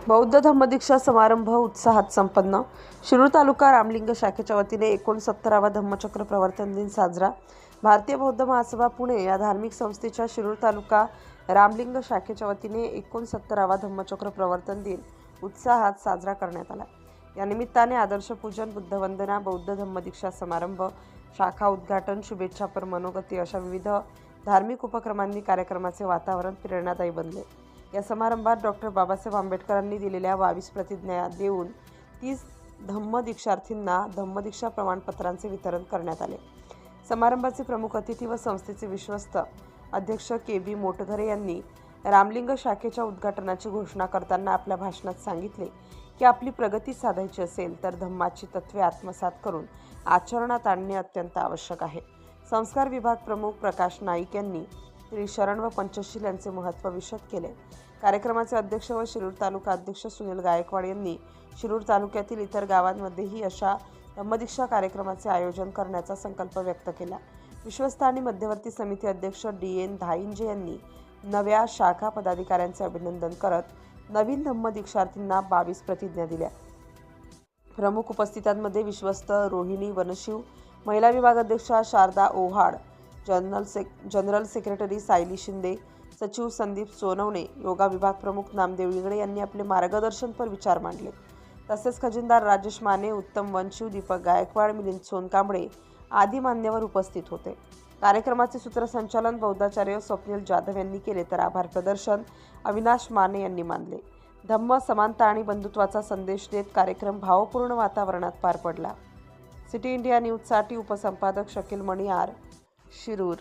बौद्ध धम्मदीक्षा समारंभ उत्साहात संपन्न। शिरूर तालुका रामलिंग शाखेच्या वतीने 69वा धम्मचक्र प्रवर्तन दिन साजरा। भारतीय बौद्ध महासभा पुणे या धार्मिक संस्थेच्या शिरूर तालुका रामलिंग शाखेच्या वतीने 69वा धम्मचक्र प्रवर्तन दिन उत्साहात साजरा करण्यात आला। या निमित्ताने आदर्श पूजन, बुद्धवंदना, बौद्ध धम्मदीक्षा समारंभ, शाखा उद्घाटन, शुभेच्छापर मनोगती अशा विविध धार्मिक उपक्रमांनी कार्यक्रमाचे वातावरण प्रेरणादायी बनले। या समारंभात डॉक्टर बाबासाहेब आंबेडकरांनी दिलेल्या 22 प्रतिज्ञा देऊन 30 धम्मदीक्षार्थींना धम्मदीक्षा प्रमाणपत्रांचे वितरण करण्यात आले। समारंभाचे प्रमुख अतिथी व संस्थेचे विश्वस्त अध्यक्ष के.बी. मोटघरे यांनी रामलिंग शाखेच्या उद्घाटनाची घोषणा करताना आपल्या भाषणात सांगितले की आपली प्रगती साधायची असेल तर धम्माची तत्त्वे आत्मसात करून आचरणात आणणे अत्यंत आवश्यक आहे। संस्कार विभाग प्रमुख प्रकाश नाईक यांनी त्रिशरण व पंचशील यांचे महत्त्व विशद केले। कार्यक्रमाचे अध्यक्ष व शिरूर तालुका अध्यक्ष सुनील गायकवाड यांनी शिरूर तालुक्यातील इतर गावांमध्येही अशा धम्मदीक्षा कार्यक्रमाचे आयोजन करण्याचा संकल्प व्यक्त केला। विश्वस्त आणि मध्यवर्ती समिती अध्यक्ष डी.एन. धाईंजे यांनी नव्या शाखा पदाधिकाऱ्यांचे अभिनंदन करत नवीन धम्मदीक्षार्थींना 22 प्रतिज्ञा दिल्या। प्रमुख उपस्थितांमध्ये विश्वस्त रोहिणी वनशिव, महिला विभाग अध्यक्षा शारदा ओहाड, जनरल सेक्रेटरी सायली शिंदे, सचिव संदीप सोनवणे, योगा विभाग प्रमुख नामदेव इंगळे यांनी आपले मार्गदर्शनपर विचार मांडले। तसेच खजिनदार राजेश माने, उत्तम वनशिव, दीपक गायकवाड, मिलिंद सोनकांबळे आदी मान्यवर उपस्थित होते। कार्यक्रमाचे सूत्रसंचालन बौद्धाचार्य स्वप्नील जाधव यांनी केले तर आभार प्रदर्शन अविनाश माने यांनी मानले। धम्म, समानता आणि बंधुत्वाचा संदेश देत कार्यक्रम भावपूर्ण वातावरणात पार पडला। सिटी इंडिया न्यूजसाठी उपसंपादक शकील मणियार, शिरूर।